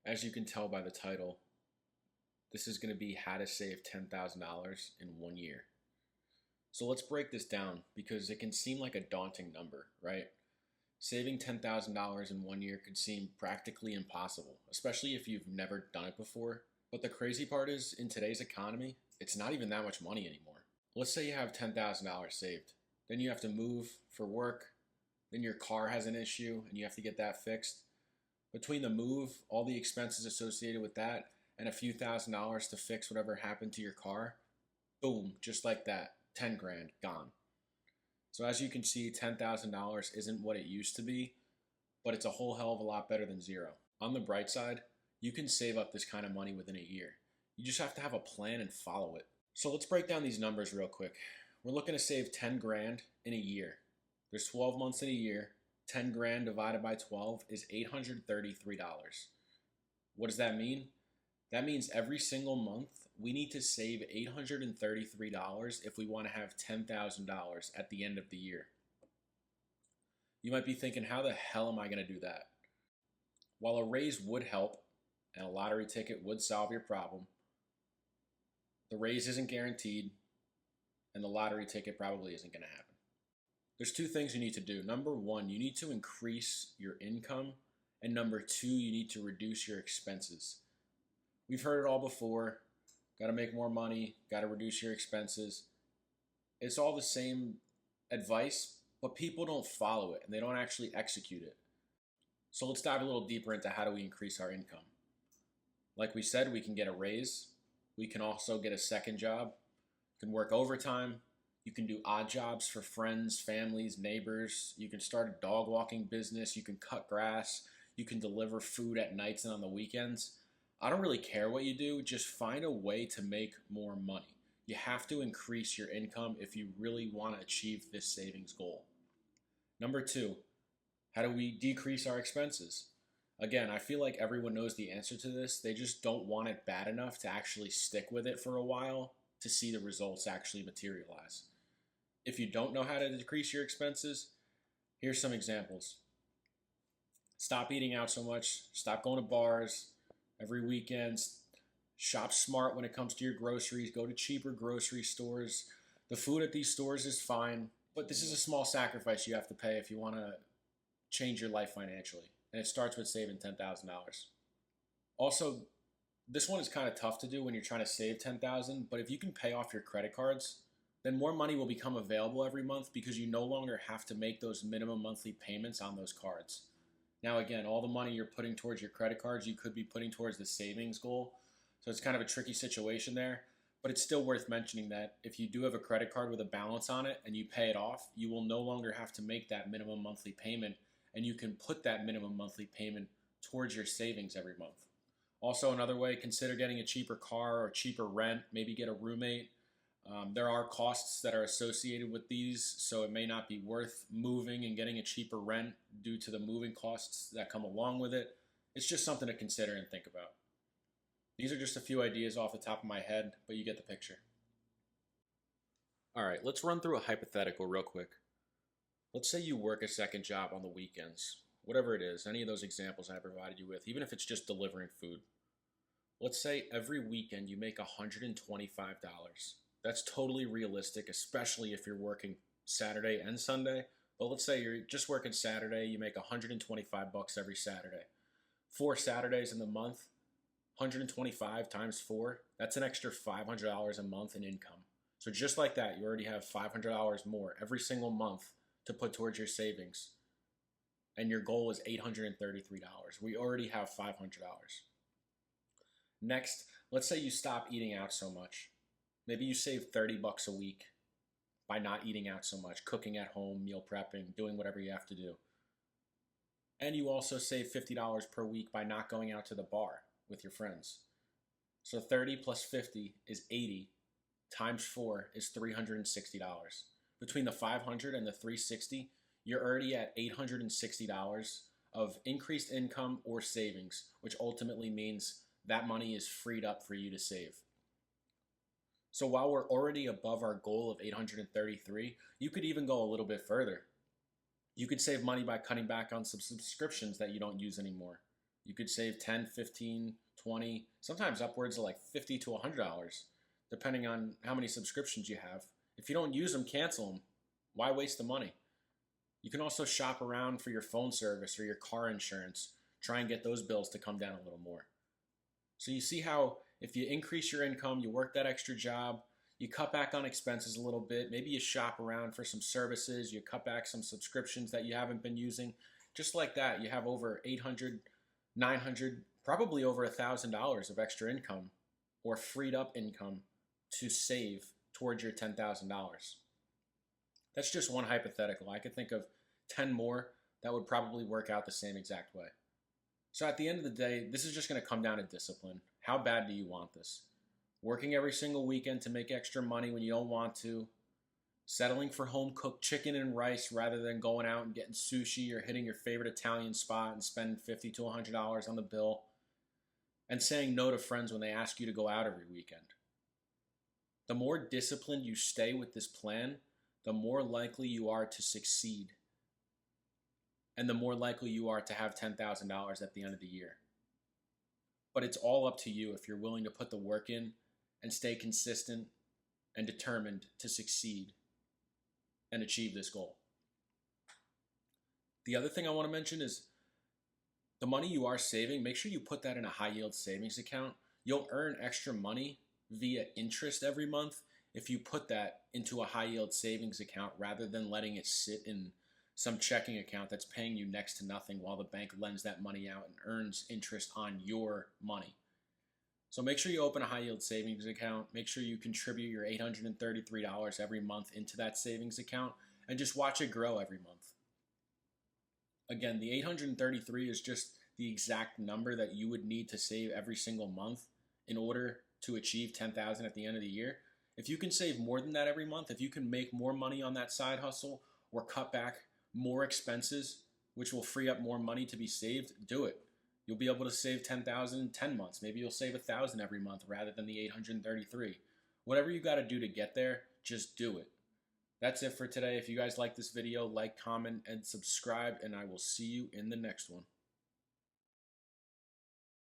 As you can tell by the title, this is going to be how to save $10,000 in 1 year. So let's break this down because it can seem like a daunting number, right? Saving $10,000 in 1 year could seem practically impossible, especially if you've never done it before. But the crazy part is, in today's economy, it's not even that much money anymore. Let's say you have $10,000 saved. Then you have to move for work. Then your car has an issue and you have to get that fixed. Between the move, all the expenses associated with that, and a few $1,000s to fix whatever happened to your car, boom, just like that, 10 grand gone. So as you can see, $10,000 isn't what it used to be, but it's a whole hell of a lot better than zero. On the bright side, you can save up this kind of money within a year. You just have to have a plan and follow it. So let's break down these numbers real quick. We're looking to save 10 grand in a year. There's 12 months in a year. 10 grand divided by 12 is $833. What does that mean? That means every single month we need to save $833 if we want to have $10,000 at the end of the year. You might be thinking, how the hell am I going to do that? While a raise would help and a lottery ticket would solve your problem, the raise isn't guaranteed and the lottery ticket probably isn't going to happen. There's two things you need to do. Number one, you need to increase your income. And number two, you need to reduce your expenses. We've heard it all before. Got to make more money, got to reduce your expenses. It's all the same advice, but people don't follow it and they don't actually execute it. So let's dive a little deeper into how do we increase our income. Like we said, we can get a raise. We can also get a second job. You can work overtime. You can do odd jobs for friends, families, neighbors. You can start a dog walking business. You can cut grass. You can deliver food at nights and on the weekends. I don't really care what you do. Just find a way to make more money. You have to increase your income if you really want to achieve this savings goal. Number two, how do we decrease our expenses? Again, I feel like everyone knows the answer to this. They just don't want it bad enough to actually stick with it for a while to see the results actually materialize. If you don't know how to decrease your expenses, here's some examples. Stop eating out so much. Stop going to bars every weekend. Shop smart when it comes to your groceries. Go to cheaper grocery stores. The food at these stores is fine, but this is a small sacrifice you have to pay if you want to change your life financially. And it starts with saving $10,000. Also, this one is kind of tough to do when you're trying to save $10,000, but if you can pay off your credit cards, then more money will become available every month because you no longer have to make those minimum monthly payments on those cards. Now, again, all the money you're putting towards your credit cards, you could be putting towards the savings goal. So it's kind of a tricky situation there, but it's still worth mentioning that if you do have a credit card with a balance on it and you pay it off, you will no longer have to make that minimum monthly payment, and you can put that minimum monthly payment towards your savings every month. Also, another way, consider getting a cheaper car or cheaper rent, maybe get a roommate. There are costs that are associated with these, so it may not be worth moving and getting a cheaper rent due to the moving costs that come along with it. It's just something to consider and think about. These are just a few ideas off the top of my head, but you get the picture. All right, let's run through a hypothetical real quick. Let's say you work a second job on the weekends, whatever it is, any of those examples I provided you with, even if it's just delivering food. Let's say every weekend you make $125. That's totally realistic, especially if you're working Saturday and Sunday. But let's say you're just working Saturday, you make $125 every Saturday. 4 Saturdays in the month, 125 times 4, that's an extra $500 a month in income. So just like that, you already have $500 more every single month to put towards your savings. And your goal is $833. We already have $500. Next, let's say you stop eating out so much. Maybe you save $30 a week by not eating out so much, cooking at home, meal prepping, doing whatever you have to do. And you also save $50 per week by not going out to the bar with your friends. So 30 plus 50 is 80, times 4 is $360. Between the 500 and the 360, you're already at $860 of increased income or savings, which ultimately means that money is freed up for you to save. So while we're already above our goal of 833, you could even go a little bit further. You could save money by cutting back on some subscriptions that you don't use anymore. You could save 10, 15, 20, sometimes upwards of like $50 to $100, depending on how many subscriptions you have. If you don't use them, cancel them. Why waste the money? You can also shop around for your phone service or your car insurance. Try and get those bills to come down a little more. So you see how if you increase your income, you work that extra job, you cut back on expenses a little bit, maybe you shop around for some services, you cut back some subscriptions that you haven't been using. Just like that, you have over 800, 900, probably over $1,000 of extra income or freed up income to save towards your $10,000. That's just one hypothetical. I could think of 10 more that would probably work out the same exact way. So at the end of the day, this is just going to come down to discipline. How bad do you want this? Working every single weekend to make extra money when you don't want to, settling for home cooked chicken and rice rather than going out and getting sushi or hitting your favorite Italian spot and spending $50 to $100 on the bill, and saying no to friends when they ask you to go out every weekend. The more disciplined you stay with this plan, the more likely you are to succeed, and the more likely you are to have $10,000 at the end of the year. But it's all up to you if you're willing to put the work in and stay consistent and determined to succeed and achieve this goal. The other thing I want to mention is the money you are saving, make sure you put that in a high yield savings account. You'll earn extra money via interest every month if you put that into a high yield savings account rather than letting it sit in some checking account that's paying you next to nothing while the bank lends that money out and earns interest on your money. So make sure you open a high yield savings account. Make sure you contribute your $833 every month into that savings account and just watch it grow every month. Again, the 833 is just the exact number that you would need to save every single month in order to achieve 10,000 at the end of the year. If you can save more than that every month, if you can make more money on that side hustle or cut back more expenses, which will free up more money to be saved, do it. You'll be able to save 10,000 in 10 months. Maybe you'll save 1,000 every month rather than the 833. Whatever you got to do to get there, just do it. That's it for today. If you guys like this video, like, comment, and subscribe, and I will see you in the next one.